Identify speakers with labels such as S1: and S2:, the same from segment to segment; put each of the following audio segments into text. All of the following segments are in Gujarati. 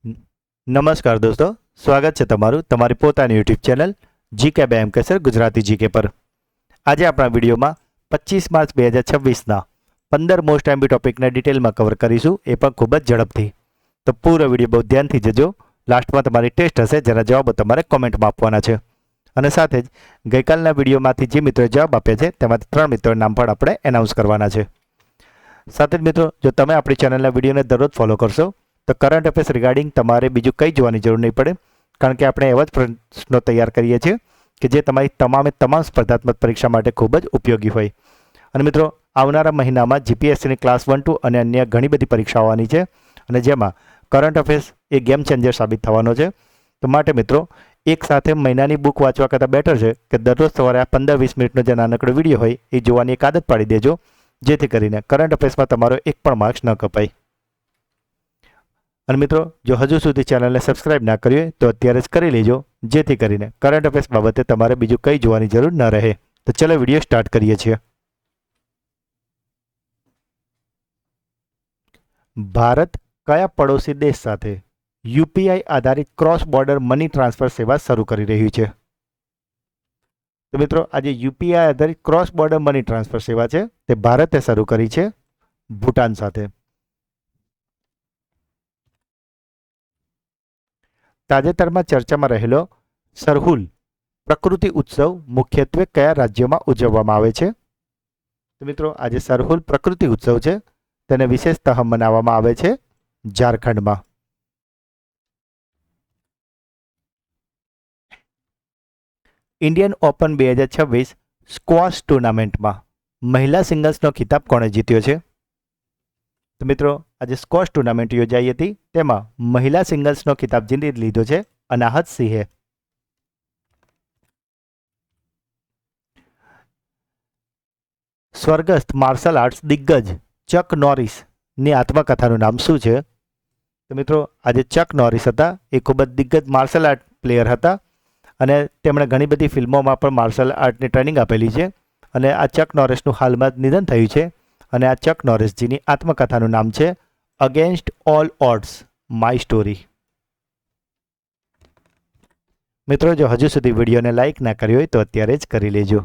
S1: ન- નમસ્કાર દોસ્તો, સ્વાગત છે તમારું તમારી પોતાની યુટ્યુબ ચેનલ જીકે બેમ કેસર ગુજરાતી જીકે પર. આજે આપણા વિડીયોમાં 25 માર્ચ 2026ના 15 મોસ્ટ એમબી ટોપિકને ડિટેલમાં કવર કરીશું, એ પણ ખૂબ જ ઝડપથી. તો પૂરો વિડીયો બહુ ધ્યાનથી જજો. લાસ્ટમાં તમારી ટેસ્ટ હશે, જેના જવાબો તમારે કોમેન્ટમાં આપવાના છે. અને સાથે જ ગઈકાલના વિડીયોમાંથી જે મિત્રોએ જવાબ આપ્યા છે તેમાંથી 3 મિત્રોના નામ પણ આપણે એનાઉન્સ કરવાના છે. સાથે જ મિત્રો, જો તમે આપણી ચેનલના વિડીયોને દરરોજ ફોલો કરશો તો કરંટ અફેર્સ રિગાર્ડિંગ તમારે બીજું કંઈ જોવાની જરૂર નહીં પડે, કારણ કે આપણે એવા જ પ્રશ્નો તૈયાર કરીએ છીએ કે જે તમારી તમામ સ્પર્ધાત્મક પરીક્ષા માટે ખૂબ જ ઉપયોગી હોય. અને મિત્રો, આવનારા મહિનામાં જીપીએસસીની ક્લાસ 1, 2 અને અન્ય ઘણી બધી પરીક્ષાઓ આવવાની છે, અને જેમાં કરંટ અફેર્સ એ ગેમ ચેન્જર સાબિત થવાનો છે. તો માટે મિત્રો, એક સાથે મહિનાની બુક વાંચવા કરતાં બેટર છે કે દરરોજ સવારે આ 15-20 મિનિટનો જે નાનકડો વિડીયો હોય એ જોવાની એક આદત પાડી દેજો, જેથી કરીને કરંટ અફેર્સમાં તમારો એક પણ માર્ક્સ ન કપાય. અને મિત્રો, જો હજુ સુધી ચેનલને સબસ્ક્રાઇબ ના કરી હોય તો અત્યારે જ કરી લેજો, જેથી કરીને કરંટ અફેર્સ બાબતે તમારે બીજું કંઈ જોવાની જરૂર ન રહે. તો ચલો વિડીયો સ્ટાર્ટ કરીએ છીએ. ભારત કયા પડોશી દેશ સાથે યુપીઆઈ આધારિત ક્રોસ બોર્ડર મની ટ્રાન્સફર સેવા શરૂ કરી રહ્યું છે? તો મિત્રો, આજે યુપીઆઈ આધારિત ક્રોસ બોર્ડર મની ટ્રાન્સફર સેવા છે તે ભારતે શરૂ કરી છે ભૂટાન સાથે. તાજેતરમાં ચર્ચામાં રહેલો સરહુલ પ્રકૃતિ ઉત્સવ મુખ્યત્વે કયા રાજ્યોમાં ઉજવવામાં આવે છે? તો મિત્રો, આજે સરહુલ પ્રકૃતિ ઉત્સવ છે તેને વિશેષતઃ મનાવવામાં આવે છે ઝારખંડમાં. ઇન્ડિયન ઓપન 2026 સ્ક્વોશ ટુર્નામેન્ટમાં મહિલા સિંગલ્સનો ખિતાબ કોણે જીત્યો છે? તો મિત્રો, આજે સ્ક્વોશ ટુર્નામેન્ટ યોજાઈ હતી, તેમાં મહિલા સિંગલ્સનો ખિતાબ જીતી લીધો છે અનાહત સિંહે. સ્વર્ગસ્થ માર્શલ આર્ટ્સ દિગ્ગજ ચક નોરિસની આત્મકથાનું નામ શું છે? તો મિત્રો, આજે ચક નોરિસ હતા એ ખૂબ જ દિગ્ગજ માર્શલ આર્ટ પ્લેયર હતા, અને તેમણે ઘણી બધી ફિલ્મોમાં પણ માર્શલ આર્ટની ટ્રેનિંગ આપેલી છે. અને આ ચક નોરિસનું હાલમાં જ નિધન થયું છે, અને આ ચક નોરિસજીની આત્મકથાનું નામ છે against all odds my story. મિત્રો, જો હજુ સુધી વિડીયોને લાઇક ના કરી હોય તો અત્યારે જ કરી લેજો.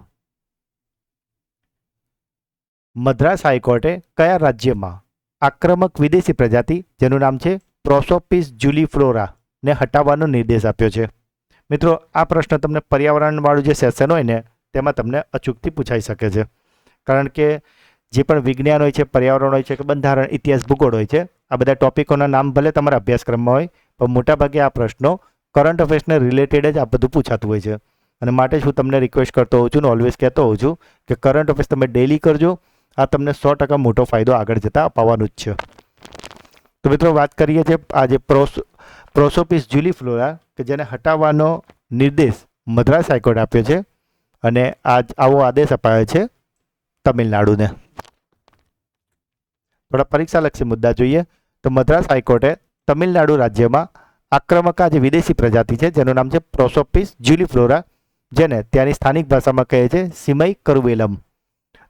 S1: મદ્રાસ હાઈકોર્ટે કયા રાજ્યમાં આક્રમક વિદેશી પ્રજાતિ જેનું નામ છે પ્રોસોપિસ જુલીફ્લોરા ને હટાવવાનો નિર્દેશ આપ્યો છે? મિત્રો, આ પ્રશ્ન તમને પર્યાવરણવાળું જે સેશન હોય ને તેમાં તમને અચૂકથી પૂછાઈ શકે છે, કારણ કે જે પણ વિજ્ઞાન હોય છે, પર્યાવરણ હોય છે કે બંધારણ, ઇતિહાસ, ભૂગોળ હોય છે, આ બધા ટોપિકોના નામ ભલે તમારા અભ્યાસક્રમમાં હોય, પણ મોટાભાગે આ પ્રશ્નો કરંટ અફેર્સને રિલેટેડ જ આ બધું પૂછાતું હોય છે. અને માટે જ હું તમને રિક્વેસ્ટ કરતો હોઉં છું ને ઓલવેઝ કહેતો હોઉં છું કે કરંટ અફેર્સ તમે ડેલી કરજો. આ તમને 100% મોટો ફાયદો આગળ જતાં અપાવવાનું જ છે. તો મિત્રો, વાત કરીએ છીએ આજે પ્રોસોપિસ જુલીફ્લોરા કે જેને હટાવવાનો નિર્દેશ મદ્રાસ હાઈકોર્ટ આપ્યો છે, અને આવો આદેશ અપાયો છે તમિલનાડુને. થોડા પરીક્ષાલક્ષી મુદ્દા જોઈએ તો મદ્રાસ હાઈકોર્ટે તમિલનાડુ રાજ્યમાં આક્રમક જે વિદેશી પ્રજાતિ છે જેનું નામ છે પ્રોસોપિસ જુલીફ્લોરા, જેને ત્યાંની સ્થાનિક ભાષામાં કહે છે સિમઈ કરુવેલમ,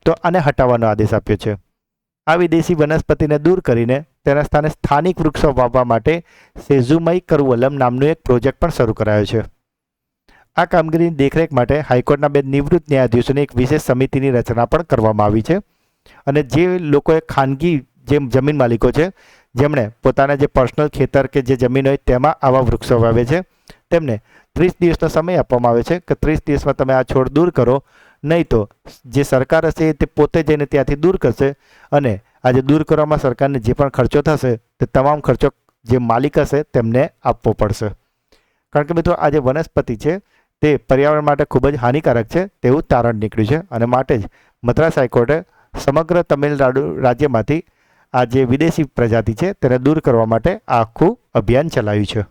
S1: તો આને હટાવવાનો આદેશ આપ્યો છે. આ વિદેશી વનસ્પતિને દૂર કરીને તેના સ્થાને સ્થાનિક વૃક્ષો વાવવા માટે સેઝુમઈ કરુવલમ નામનો એક પ્રોજેક્ટ પણ શરૂ કરાયો છે. આ કામગીરીની દેખરેખ માટે હાઈકોર્ટના 2 નિવૃત્ત ન્યાયાધીશોની એક વિશેષ સમિતિની રચના પણ કરવામાં આવી છે. અને જે લોકોએ ખાનગી જે જમીન માલિકો છે, જેમણે પોતાના જે પર્સનલ ખેતર કે જે જમીન હોય તેમાં આવા વૃક્ષો વાવે છે, તેમને 30 દિવસનો સમય આપવામાં આવે છે કે 30 દિવસમાં તમે આ છોડ દૂર કરો, નહીં તો જે સરકાર હશે તે પોતે જઈને ત્યાંથી દૂર કરશે, અને આજે દૂર કરવામાં સરકારને જે પણ ખર્ચો થશે તે તમામ ખર્ચો જે માલિક હશે તેમને આપવો પડશે. કારણ કે મિત્રો, આ જે વનસ્પતિ છે તે પર્યાવરણ માટે ખૂબ જ હાનિકારક છે તેવું તારણ નીકળ્યું છે, અને માટે જ મદ્રાસ હાઈકોર્ટે સમગ્ર તમિલનાડુ રાજ્યમાંથી આ જે વિદેશી પ્રજાતિ છે તેને દૂર કરવા માટે આ આખું અભિયાન ચલાવ્યું છે.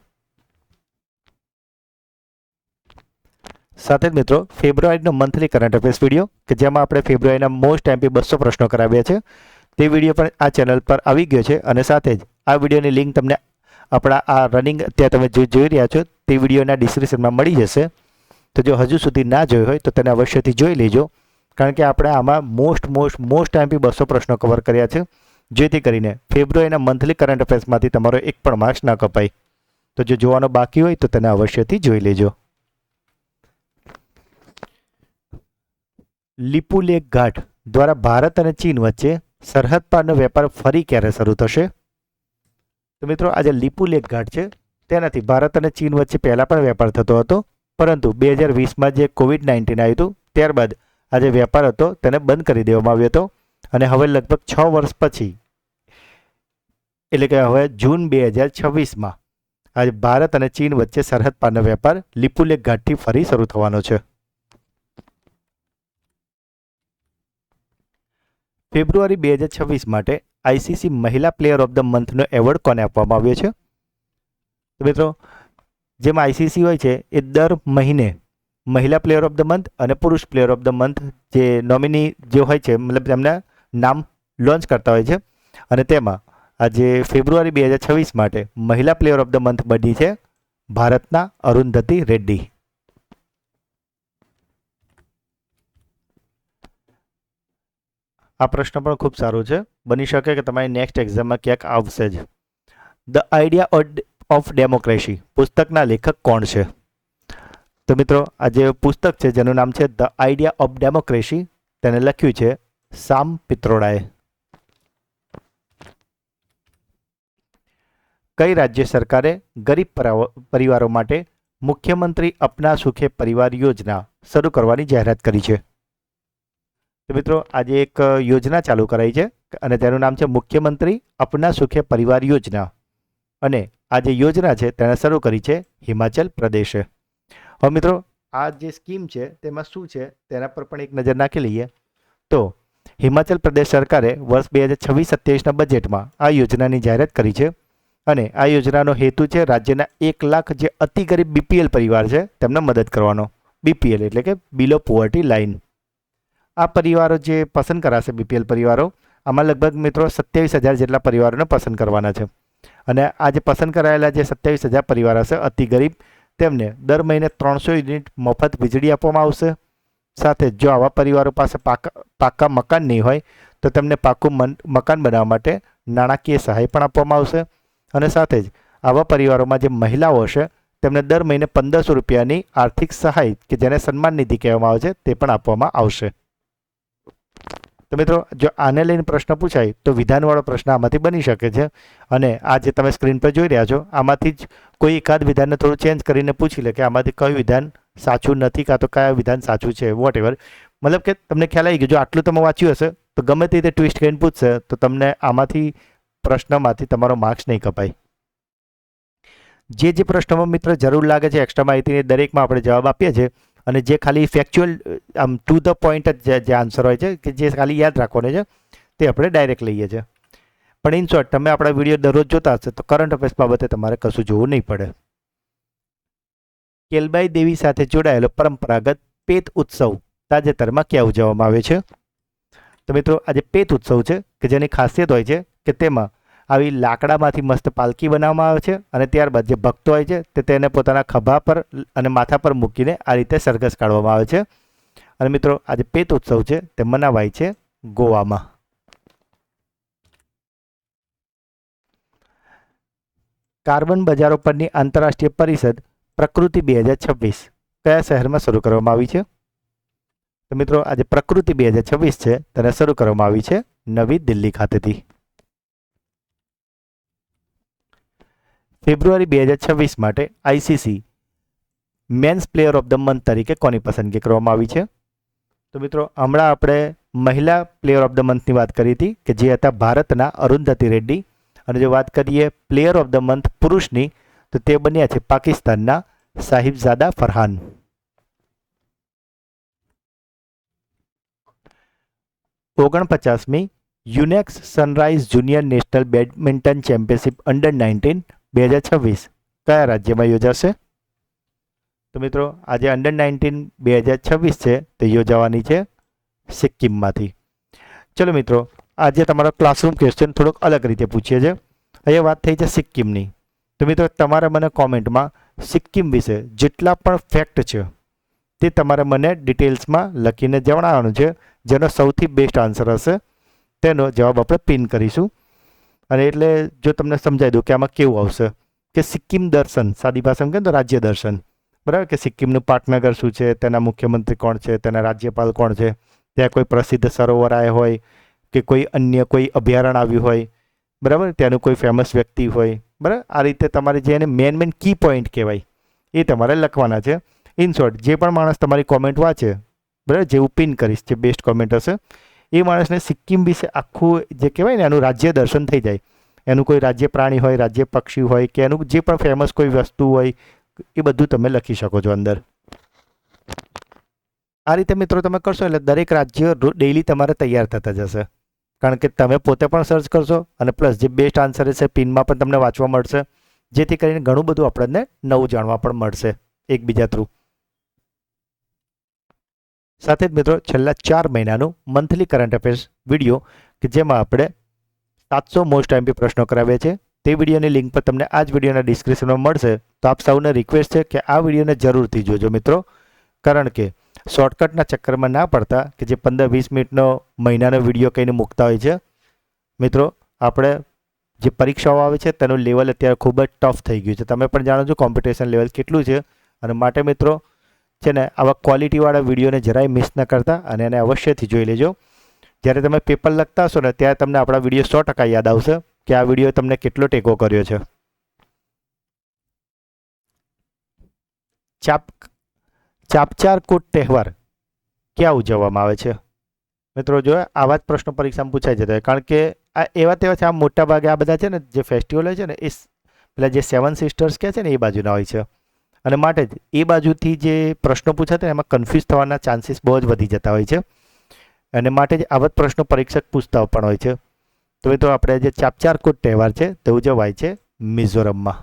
S1: સાથે જ મિત્રો, ફેબ્રુઆરીનો મંથલી કરંટ અફેર્સ વિડીયો કે જેમાં આપણે ફેબ્રુઆરીના મોસ્ટ એમપી 200 પ્રશ્નો કરાવ્યા છે તે વિડીયો પણ આ ચેનલ પર આવી ગયો છે, અને સાથે જ આ વિડીયોની લિંક તમને આપણા આ રનિંગ અત્યારે તમે જોઈ રહ્યા છો તે વિડીયોના ડિસ્ક્રિપ્શનમાં મળી જશે. તો જો હજુ સુધી ના જોઈ હોય તો તેને અવશ્યથી જોઈ લેજો, કારણ કે આપણે આમાં મોસ્ટ એમપી 200 પ્રશ્નો કવર કર્યા છે, જેથી કરીને ફેબ્રુઆરીના મંથલી કરંટ અફેર્સમાંથી તમારો એક પણ માર્ક્સ ના કપાય. તો જો જોવાનો બાકી હોય તો તેને અવશ્યથી જોઈ લેજો. લિપુલેખ ઘાટ દ્વારા ભારત અને ચીન વચ્ચે સરહદ પારનો વેપાર ફરી ક્યારે શરૂ થશે? તો મિત્રો આ જે લિપુલેખ ઘાટ છે તેનાથી ભારત અને ચીન વચ્ચે પહેલાં પણ વેપાર થતો હતો, પરંતુ 2020માં જે COVID-19 આવ્યું હતું ત્યારબાદ આ જે વેપાર હતો તેને બંધ કરી દેવામાં આવ્યો હતો અને હવે લગભગ 6 વર્ષ પછી એટલે કે હવે જૂન 2026માં આજે ભારત અને ચીન વચ્ચે સરહદ પારનો વેપાર લિપુલેખ ઘાટથી ફરી શરૂ થવાનો છે. ફેબ્રુઆરી 2026 માટે આઈસીસી મહિલા પ્લેયર ઓફ ધ મંથનો એવોર્ડ કોને આપવામાં આવ્યો છે? તો મિત્રો જેમ આઈસીસી હોય છે એ દર મહિને મહિલા પ્લેયર ઓફ ધ મંથ અને પુરુષ પ્લેયર ઓફ ધ મંથ જે નોમિની જે હોય છે મતલબ તેમના નામ લોન્ચ કરતા હોય છે અને તેમાં આજે ફેબ્રુઆરી 2026 માટે મહિલા પ્લેયર ઓફ ધ મંથ બની છે ભારતના અરુંધતી રેડ્ડી. આ પ્રશ્ન પણ ખૂબ સારો છે, બની શકે કે તમારી નેક્સ્ટ એક્ઝામમાં ક્યાંક આવશે જ. ધ આઈડિયા ઓફ ડેમોક્રેસી પુસ્તકના લેખક કોણ છે? તો મિત્રો આ જે પુસ્તક છે જેનું નામ છે ધ આઈડિયા ઓફ ડેમોક્રેસી તેને લખ્યું છે સામ પિત્રોડાએ. કઈ રાજ્ય સરકારે ગરીબ પરિવારો માટે મુખ્યમંત્રી અપના સુખે પરિવાર યોજના શરૂ કરવાની જાહેરાત કરી છે? તો મિત્રો આજે એક યોજના ચાલુ કરાઈ છે અને તેનું નામ છે મુખ્યમંત્રી અપના સુખે પરિવાર યોજના અને આ જે યોજના છે તેને શરૂ કરી છે હિમાચલ પ્રદેશે. હવે મિત્રો આ જે સ્કીમ છે તેમાં શું છે તેના પર પણ એક નજર નાખી લઈએ તો હિમાચલ પ્રદેશ સરકારે વર્ષ 2026-27ના બજેટમાં આ યોજનાની જાહેરાત કરી છે અને આ યોજનાનો હેતુ છે રાજ્યના 1 લાખ જે અતિ ગરીબ બીપીએલ પરિવાર છે તેમને મદદ કરવાનો. બીપીએલ એટલે કે બિલો પોવર્ટી લાઇન. આ પરિવારો જે પસંદ કરાશે બીપીએલ પરિવારો આમાં લગભગ મિત્રો 27,000 જેટલા પરિવારોને પસંદ કરવાના છે અને આ જે પસંદ કરાયેલા જે 27,000 પરિવાર હશે અતિ ગરીબ તેમને દર મહિને 300 યુનિટ મફત વીજળી આપવામાં આવશે. સાથે જો આવા પરિવારો પાસે પાકા મકાન નહીં હોય તો તેમને પાકું મકાન બનાવવા માટે નાણાકીય સહાય પણ આપવામાં આવશે અને સાથે જ આવા પરિવારોમાં જે મહિલાઓ હશે તેમને દર મહિને 1,500 રૂપિયાની આર્થિક સહાય કે જેને સન્માન નિધિ કહેવામાં આવે છે તે પણ આપવામાં આવશે. તો મિત્રો જો આને લઈને પ્રશ્ન પૂછાય તો વિધાનવાળો પ્રશ્ન આમાંથી બની શકે છે અને આ જે તમે સ્ક્રીન પર જોઈ રહ્યા છો આમાંથી જ કોઈ એકાદ વિધાનને થોડું ચેન્જ કરીને પૂછી લે કે આમાંથી કયું વિધાન સાચું નથી કાં તો કયા વિધાન સાચું છે વોટ એવર. મતલબ કે તમને ખ્યાલ આવી ગયો જો આટલું તમે વાંચ્યું હશે તો ગમે તે રીતે ટ્વિસ્ટ કરીને પૂછશે તો તમને આમાંથી પ્રશ્નમાંથી તમારો માર્ક્સ નહીં કપાય. જે પ્રશ્નોમાં મિત્ર જરૂર લાગે છે એક્સ્ટ્રા માહિતીની દરેકમાં આપણે જવાબ આપીએ છીએ અને જે ખાલી ફેક્ચ્યુઅલ આમ ટુ ધ પોઈન્ટ જ જે આન્સર હોય છે કે જે ખાલી યાદ રાખવાનો છે તે આપણે ડાયરેક્ટ લઈએ છીએ. પણ ઇન શોર્ટ તમે આપણા વિડીયો દરરોજ જોતા હશે તો કરંટ અફેર્સ બાબતે તમારે કશું જોવું નહીં પડે. કેલબાઈ દેવી સાથે જોડાયેલો પરંપરાગત પેત ઉત્સવ તાજેતરમાં ક્યાં ઉજવવામાં આવે છે? તો મિત્રો આજે પેત ઉત્સવ છે કે જેની ખાસિયત હોય છે કે તેમાં આવી લાકડામાંથી મસ્ત પાલકી બનાવવામાં આવે છે અને ત્યારબાદ જે ભક્તો હોય છે તે તેને પોતાના ખભા પર અને માથા પર મૂકીને આ રીતે સરઘસ કાઢવામાં આવે છે અને મિત્રો આજે પેત ઉત્સવ છે તે મનાવાય છે ગોવામાં. કાર્બન બજારો પરની આંતરરાષ્ટ્રીય પરિષદ પ્રકૃતિ 2026 કયા શહેરમાં શરૂ કરવામાં આવી છે? તો મિત્રો આજે પ્રકૃતિ 2026 છે તેને શરૂ કરવામાં આવી છે નવી દિલ્હી ખાતેથી. ફેબ્રુઆરી 2026 માટે ICC men's player of the month તરીકે કોની પસંદગી કરવામાં આવી છે? તો મિત્રો હમણાં આપણે મહિલા પ્લેયર ઓફ ધ મંથની વાત કરી હતી કે જે હતા ભારતના અરુંધતી રેડ્ડી અને જો વાત કરીએ પ્લેયર ઓફ ધ મંથ પુરુષની તો તે બન્યા છે પાકિસ્તાનના સાહિબઝાદા ફરહાન. ઓગણપચાસમી Yonex Sunrise junior national badminton championship under 19 2026 કયા રાજ્યમાં યોજાશે? તો મિત્રો આજે અંડર 19 2026 છે તે યોજાવાની છે સિક્કિમમાંથી. ચલો મિત્રો આજે તમારો ક્લાસરૂમ ક્વેશ્ચન થોડોક અલગ રીતે પૂછીએ છે. અહીંયા વાત થઈ છે સિક્કિમની. તો મિત્રો તમારે મને કોમેન્ટમાં સિક્કિમ વિશે જેટલા પણ ફેક્ટ છે તે તમારે મને ડિટેલ્સમાં લખીને જણાવવાનું છે. જેનો સૌથી બેસ્ટ આન્સર હશે તેનો જવાબ આપણે પિન કરીશું અને એટલે જો તમને સમજાવી દઉં કે આમાં કેવું આવશે કે સિક્કિમ દર્શન, સાદી ભાષામાં કહે તો રાજ્ય દર્શન, બરાબર, કે સિક્કિમનું પાટનગર શું છે, તેના મુખ્યમંત્રી કોણ છે, તેના રાજ્યપાલ કોણ છે, ત્યાં કોઈ પ્રસિદ્ધ સરોવર આવ્યા હોય કે કોઈ અન્ય કોઈ અભયારણ્ય આવ્યું હોય, બરાબર, ત્યાંનું કોઈ ફેમસ વ્યક્તિ હોય, બરાબર. આ રીતે તમારે જે એને મેન કી પોઈન્ટ કહેવાય એ તમારે લખવાના છે. ઇન શોર્ટ, જે પણ માણસ તમારી કોમેન્ટ વાંચે, બરાબર, જેવું પિન કરીશ, જે બેસ્ટ કોમેન્ટ હશે એ માણસને સિક્કિમ વિશે આખું જે કહેવાય ને એનું રાજ્ય દર્શન થઈ જાય. એનું કોઈ રાજ્ય પ્રાણી હોય, રાજ્ય પક્ષી હોય કે એનું જે પણ ફેમસ કોઈ વસ્તુ હોય એ બધું તમે લખી શકો છો અંદર. આ રીતે મિત્રો તમે કરશો એટલે દરેક રાજ્ય ડેઈલી તમારે તૈયાર થતા જશે, કારણ કે તમે પોતે પણ સર્ચ કરશો અને પ્લસ જે બેસ્ટ આન્સર હશે પિનમાં પણ તમને વાંચવા મળશે, જેથી કરીને ઘણું બધું આપણને નવું જાણવા પણ મળશે એકબીજા થ્રુ. સાથે જ મિત્રો છેલ્લા 4 મહિનાનું મંથલી કરંટ અફેર્સ વિડીયો કે જેમાં આપણે 700 મોસ્ટ આઈએમપી પ્રશ્નો કરાવ્યા છે, તે વિડીયોની લિંક પર તમને આ જ વિડીયોના ડિસ્ક્રિપ્શનમાં મળશે. તો આપ સૌને રિક્વેસ્ટ છે કે આ વિડીયોને જરૂરથી જોજો મિત્રો, કારણ કે શોર્ટકટના ચક્કરમાં ના પડતા કે જે 15-20 મિનિટનો મહિનાનો વિડીયો કહીને મૂકતા હોય છે. મિત્રો આપણે જે પરીક્ષાઓ આવે છે તેનું લેવલ અત્યારે ખૂબ જ ટફ થઈ ગયું છે. તમે પણ જાણો છો કોમ્પિટિશન લેવલ કેટલું છે, અને માટે મિત્રો છે ને આવા ક્વોલિટીવાળા વિડીયોને જરાય મિસ ન કરતા અને એને અવશ્યથી જોઈ લેજો. જ્યારે તમે પેપર લખતા હશો ને ત્યારે તમને આપણા વિડીયો 100% યાદ આવશે કે આ વિડીયો તમને કેટલો ટેકો કર્યો છે. ચાપચાર કૂટ તહેવાર ક્યાં ઉજવવામાં આવે છે? મિત્રો જો આવા જ પ્રશ્નો પરીક્ષામાં પૂછાઈ જતા હોય, કારણ કે આ એવા તેવા છે, આ મોટા ભાગે આ બધા છે ને જે ફેસ્ટિવલ હોય છે ને એ પેલા જે 7 સિસ્ટર્સ કહે છે ને એ બાજુના હોય છે, અને માટે જ એ બાજુથી જે પ્રશ્નો પૂછાતા એમાં કન્ફ્યુઝ થવાના ચાન્સીસ બહુ જ વધી જતા હોય છે, અને માટે જ આવા જ પ્રશ્નો પરીક્ષક પૂછતા પણ હોય છે. તો મિત્રો આપણે જે ચાપચાર કૂટ તહેવાર છે તે ઉજવાય છે મિઝોરમમાં.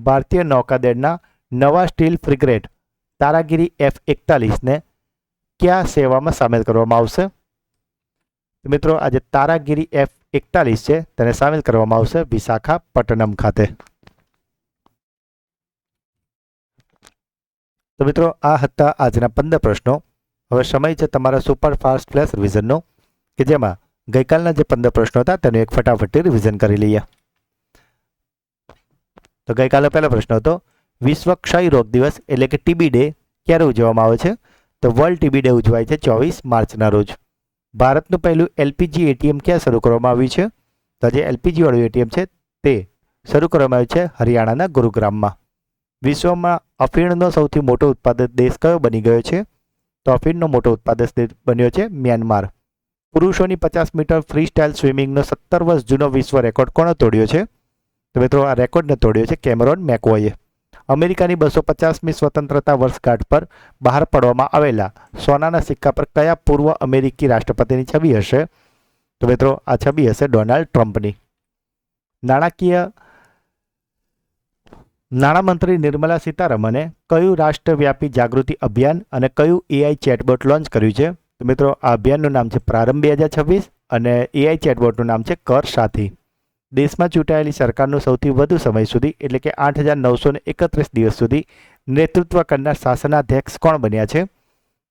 S1: ભારતીય નૌકાદળના નવા સ્ટીલ ફ્રિગેટ તારાગીરી F-41ને કયા સેવામાં સામેલ કરવામાં આવશે? તો મિત્રો આજે તારાગીરી F-41 છે તેને સામેલ કરવામાં આવશે વિશાખાપટ્ટનમ ખાતે. તો મિત્રો આ હતા આજના 15 પ્રશ્નો. હવે સમય છે તમારા સુપર ફાસ્ટ ફ્લેશ રિવિઝનનો, કે જેમાં ગઈકાલના જે 15 પ્રશ્નો હતા તેનું એક ફટાફટથી રિવિઝન કરી લઈએ. તો ગઈકાલનો પહેલો પ્રશ્ન હતો, વિશ્વ ક્ષય રોગ દિવસ એટલે કે ટીબી ડે ક્યારે ઉજવવામાં આવે છે? તો વર્લ્ડ ટીબી ડે ઉજવાય છે 24 માર્ચના રોજ. ભારતનું પહેલું એલપીજી એટીએમ ક્યાં શરૂ કરવામાં આવ્યું છે? તો જે એલપીજી વાળું એટીએમ છે તે શરૂ કરવામાં આવ્યું છે હરિયાણાના ગુરુગ્રામમાં. વિશ્વમાં અફીણનો સૌથી મોટો ઉત્પાદક દેશ કયો બની ગયો છે? તો અફીણનો મોટો ઉત્પાદક દેશ બન્યો છે મ્યાનમાર. પુરુષોની 50 મીટર ફ્રી સ્ટાઇલ સ્વિમિંગનો 17 વર્ષ જૂનો વિશ્વ રેકોર્ડ કોણે તોડ્યો છે? તો મિત્રો આ રેકોર્ડને તોડ્યો છે કેમેરોન મેકવોએ. અમેરિકાની 250મી સ્વતંત્રતા વર્ષગાંઠ પર બહાર પાડવામાં આવેલા સોનાના સિક્કા પર કયા પૂર્વ અમેરિકી રાષ્ટ્રપતિની છબી હશે? તો મિત્રો આ છબી હશે ડોનાલ્ડ ટ્રમ્પની. નાણામંત્રી નિર્મલા સીતારમણે કયું રાષ્ટ્રવ્યાપી જાગૃતિ અભિયાન અને કયું એઆઈ ચેટબોટ લોન્ચ કર્યું છે? તો મિત્રો આ અભિયાનનું નામ છે પ્રારંભ 2026 અને એઆઈ ચેટબોટનું નામ છે કર સાથી. દેશમાં ચૂંટાયેલી સરકારનું સૌથી વધુ સમય સુધી એટલે કે 8,931 દિવસ સુધી નેતૃત્વ કરનાર શાસનાધ્યક્ષ કોણ બન્યા છે?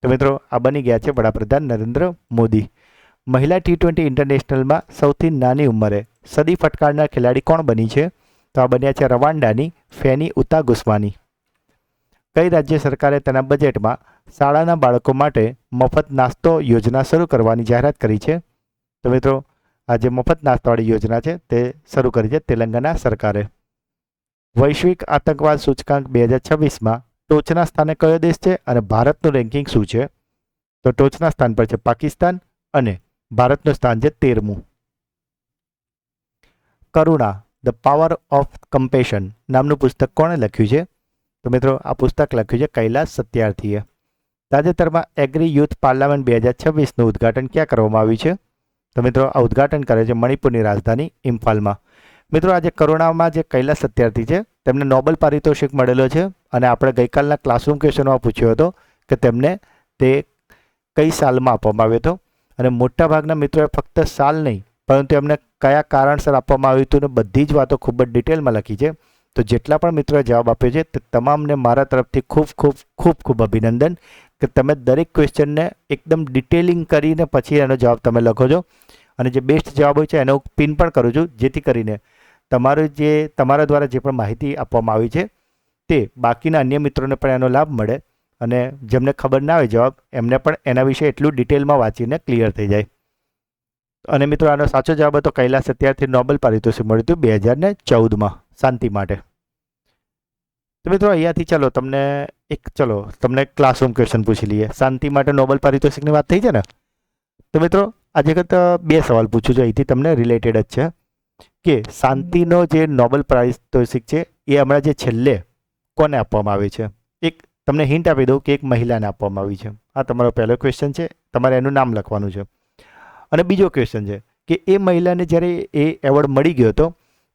S1: તો મિત્રો આ બની ગયા છે વડાપ્રધાન નરેન્દ્ર મોદી. મહિલા T20 ઇન્ટરનેશનલમાં સૌથી નાની ઉંમરે સદી ફટકારનાર ખેલાડી કોણ બની છે? તો આ બન્યા છે રવાન્ડાની ફેની ઉતાગુસ્માની. કઈ રાજ્ય સરકારે તેના બજેટમાં શાળાના બાળકો માટે મફત નાસ્તો યોજના શરૂ કરવાની જાહેરાત કરી છે? તો મિત્રો આ જે મફત નાસ્તાવાળી યોજના છે તે શરૂ કરી છે તેલંગાના સરકારે. વૈશ્વિક આતંકવાદ સૂચકાંક 2026માં ટોચના સ્થાને કયો દેશ છે અને ભારતનું રેન્કિંગ શું છે? તો ટોચના સ્થાન પર છે પાકિસ્તાન અને ભારતનું સ્થાન છે 13મું. કરુણા ધ પાવર ઓફ કમ્પેશન નામનું પુસ્તક કોણે લખ્યું છે? તો મિત્રો આ પુસ્તક લખ્યું છે કૈલાસ સત્યાર્થીએ. તાજેતરમાં એગ્રી યુથ પાર્લામેન્ટ 2026નું ઉદ્ઘાટન ક્યાં કરવામાં આવ્યું છે? તો મિત્રો આ ઉદ્ઘાટન કરે છે મણિપુરની રાજધાની ઇમ્ફાલમાં. મિત્રો આજે કરુણામાં જે કૈલાસ સત્યાર્થી છે તેમને નોબેલ પારિતોષિક મળેલો છે, અને આપણે ગઈકાલના ક્લાસરૂમ ક્વેશ્ચનમાં પૂછ્યો હતો કે તેમને તે કઈ સાલમાં આપવામાં આવ્યો હતો, અને મોટાભાગના મિત્રોએ ફક્ત સાલ નહીં પરંતુ એમને કયા કારણસર આપવામાં આવ્યું હતું ને બધી જ વાતો ખૂબ જ ડિટેલમાં લખી છે. તો જેટલા પણ મિત્રોએ જવાબ આપ્યો છે તે તમામને મારા તરફથી ખૂબ અભિનંદન કે તમે દરેક ક્વેશ્ચનને એકદમ ડિટેલિંગ કરીને પછી એનો જવાબ તમે લખો છો, અને જે બેસ્ટ જવાબ હોય છે એનો પિન પણ કરું છું, જેથી કરીને તમારા દ્વારા જે પણ માહિતી આપવામાં આવી છે તે બાકીના અન્ય મિત્રોને પણ એનો લાભ મળે અને જેમને ખબર ના હોય જવાબ એમને પણ એના વિશે એટલું ડિટેલમાં વાંચીને ક્લિયર થઈ જાય. અને મિત્રો આનો સાચો જવાબ હતો કૈલાસ સત્યાર્થી નોબેલ પારિતોષિક મળ્યું હતું 2014માં શાંતિ માટે. તો મિત્રો અહીંયાથી તમને ક્લાસરૂમ ક્વેશ્ચન પૂછી લઈએ. શાંતિ માટે નોબેલ પારિતોષિકની વાત થઈ છે ને, તો મિત્રો આજે બે સવાલ પૂછું છું, અહીંથી તમને રિલેટેડ જ છે કે શાંતિનો જે નોબેલ પારિતોષિક છે એ હમણાં જે છેલ્લે કોને આપવામાં આવે છે. એક તમને હિન્ટ આપી દઉં કે એક મહિલાને આપવામાં આવી છે. આ તમારો પહેલો ક્વેશ્ચન છે, તમારે એનું નામ લખવાનું છે. અને બીજો ક્વેશ્ચન છે કે એ મહિલાને જ્યારે એ એવોર્ડ મળી ગયો હતો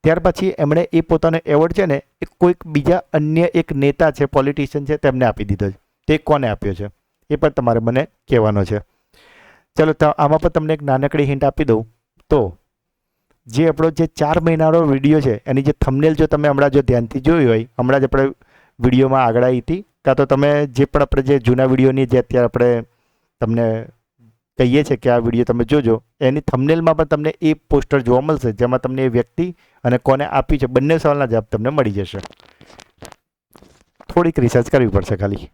S1: ત્યાર પછી એમણે એ પોતાનો એવોર્ડ છે ને એ કોઈક બીજા અન્ય એક નેતા છે, પોલિટિશિયન છે, તેમને આપી દીધો છે. તે કોને આપ્યો છે એ પણ તમારે મને કહેવાનો છે. ચલો તો આમાં પણ તમને એક નાનકડી હિન્ટ આપી દઉં તો જે આપણો જે 4 મહિનાનો વિડીયો છે એની જે થંબનેલ જો તમે હમણાં જો ધ્યાનથી જોઈ હોય, હમણાં જ આપણે વિડીયોમાં આગળ આવી હતી, કાં તો તમે જે પણ આપણે જે જૂના વિડીયોની જે અત્યારે આપણે તમને કહીએ છીએ કે આ વિડીયો તમે જોજો, એની થંબનેલમાં પણ તમને એ પોસ્ટર જોવા મળશે જેમાં તમને એ વ્યક્તિ અને કોને આપી છે બંને સવાલના જવાબ તમને મળી જશે. થોડીક રિસર્ચ કરવી પડશે ખાલી.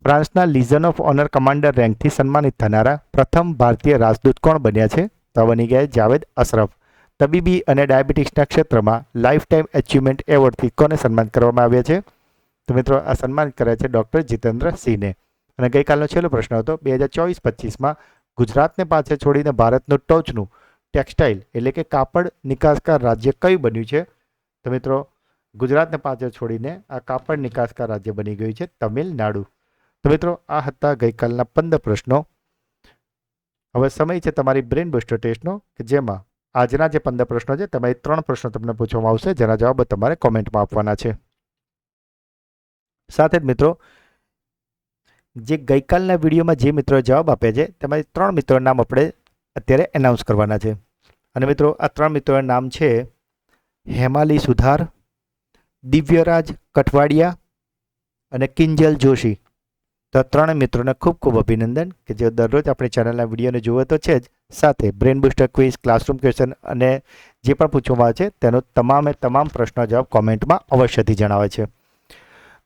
S1: ફ્રાન્સના લીઝન ઓફ ઓનર કમાન્ડર રેન્કથી સન્માનિત થનારા પ્રથમ ભારતીય રાજદૂત કોણ બન્યા છે? તો બની ગયા જાવેદ અશરફ. તબીબી અને ડાયાબિટીસના ક્ષેત્રમાં લાઈફ ટાઈમ અચીવમેન્ટ એવોર્ડથી કોને સન્માનિત કરવામાં આવ્યા છે? તો મિત્રો આ સન્માનિત કર્યા છે ડૉક્ટર જીતેન્દ્ર સિંહને. અને ગઈકાલનો છેલ્લો પ્રશ્ન હતો 2024-25માં ગુજરાતને પાછળ છોડીને ભારતનું ટોચનું ટેક્સટાઇલ એટલે કે કાપડ નિકાસકાર રાજ્ય કયું બન્યું છે? તો મિત્રો ગુજરાતને પાછળ છોડીને આ કાપડ નિકાસકાર રાજ્ય બની ગયું છે તમિલનાડુ. તો મિત્રો આ હતા ગઈકાલના 15 પ્રશ્નો. હવે સમય છે તમારી બ્રેન બુસ્ટર ટેસ્ટનો કે જેમાં આજના જે 15 પ્રશ્નો છે તેમાં 3 પ્રશ્નો તમને પૂછવામાં આવશે જેના જવાબ તમારે કોમેન્ટમાં આપવાના છે. સાથે જ મિત્રો જે ગઈકાલના વિડીયોમાં જે મિત્રો જવાબ આપ્યા છે તેમાંથી 3 મિત્રોના નામ આપણે અત્યારે એનાઉન્સ કરવાના છે. અને મિત્રો આ 3 મિત્રોના નામ છે હેમાલી સુથાર, દિવ્યરાજ કઠવાડિયા અને કિંજલ જોશી. તો આ 3 મિત્રોને ખૂબ ખૂબ અભિનંદન કે જેઓ દરરોજ આપણી ચેનલના વિડીયોને જુએ તો છે જ, સાથે brain booster quiz, classroom question અને જે પણ પૂછવામાં આવે છે તેનો તમામ પ્રશ્નો જવાબ કોમેન્ટમાં અવશ્યથી જણાવે છે.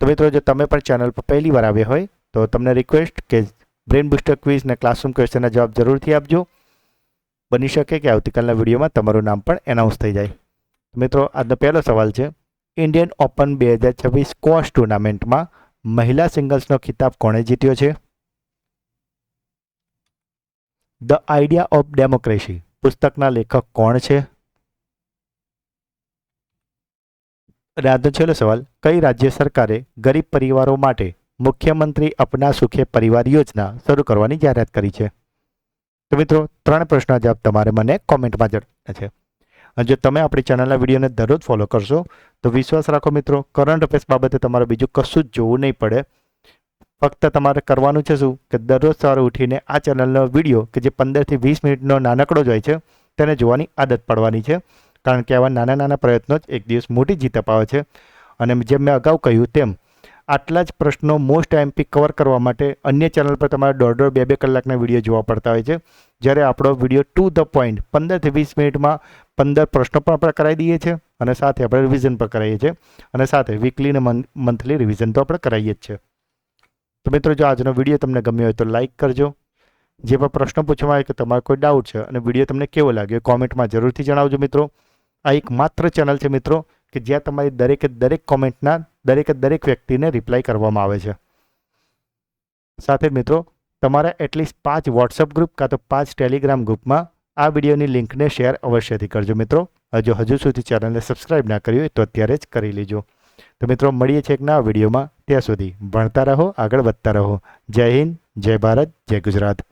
S1: તો મિત્રો જો તમે પણ ચેનલ પર પહેલી વાર આવ્યા હોય તો તમને રિક્વેસ્ટ કે બ્રેન બુસ્ટર ક્વિઝ અને ક્લાસરૂમ ક્વેશ્ચનના જવાબ જરૂરથી આપજો. બની શકે કે આવતીકાલના વિડીયોમાં તમારું નામ પણ એનાઉન્સ થઈ જાય. મિત્રો આજનો પહેલો સવાલ છે ઇન્ડિયન ઓપન 2026 સ્ક્વોશ ટુર્નામેન્ટમાં મહિલા સિંગલ્સનો ખિતાબ કોણે જીત્યો છે? ધ આઈડિયા ઓફ ડેમોક્રેસી પુસ્તકના લેખક કોણ છે? અને આજનો છેલ્લો સવાલ કઈ રાજ્ય સરકારે ગરીબ પરિવારો માટે મુખ્યમંત્રી અપના સુખે પરિવાર યોજના શરૂ કરવાની જાહેરાત કરી છે? તો મિત્રો 3 પ્રશ્નોના જવાબ તમારે મને કોમેન્ટમાં જણાવવાના છે. અને જો તમે આપણી ચેનલના વિડીયોને દરરોજ ફોલો કરશો તો વિશ્વાસ રાખો મિત્રો કરંટ અફેર્સ બાબતે તમારે બીજું કશું જ જોવું નહીં પડે. ફક્ત તમારે કરવાનું છે શું કે દરરોજ સવારે ઉઠીને આ ચેનલનો વિડીયો કે જે 15 થી 20 મિનિટનો નાનકડો જ હોય છે તેને જોવાની આદત પાડવાની છે. કારણ કે આવા નાના નાના પ્રયત્નો જ એક દિવસ મોટી જીત અપાવે છે. અને જેમ મેં અગાઉ કહ્યું તેમ આટલા જ પ્રશ્નો મોસ્ટ એમપી કવર કરવા માટે અન્ય ચેનલ પર તમારે 1.5 2 કલાકના વિડીયો જોવા પડતા હોય છે. જ્યારે આપણો વિડીયો ટુ ધ પોઈન્ટ 15 થી 20 મિનિટમાં 15 પ્રશ્નો પણ આપણે કરાવી દઈએ છીએ અને સાથે આપણે રિવિઝન પણ કરાવીએ છીએ અને સાથે વીકલી અને મંથલી રિવિઝન તો આપણે કરાવીએ જ છે. તો મિત્રો જો આજનો વિડીયો તમને ગમ્યો હોય તો લાઇક કરજો. જે પણ પ્રશ્નો પૂછવામાં આવે કે તમારો કોઈ ડાઉટ છે અને વિડીયો તમને કેવો લાગ્યો કોમેન્ટમાં જરૂરથી જણાવજો મિત્રો. આ એક માત્ર ચેનલ છે મિત્રો કે જ્યાં તમારી દરેક કોમેન્ટના દરેક વ્યક્તિને રિપ્લાય કરવામાં આવે છે. સાથે મિત્રો તમારા એટલીસ્ટ 5 વોટ્સઅપ ગ્રુપ કાં તો 5 ટેલિગ્રામ ગ્રુપમાં આ વિડીયોની લિંકને શેર અવશ્યથી કરજો મિત્રો. જો હજુ સુધી ચેનલને સબસ્ક્રાઇબ ના કરી હોય તો અત્યારે જ કરી લેજો. તો મિત્રો મળીએ છીએ એક નવા વિડીયોમાં. ત્યાં સુધી ભણતા રહો, આગળ વધતા રહો. જય હિન્દ, જય ભારત, જય ગુજરાત.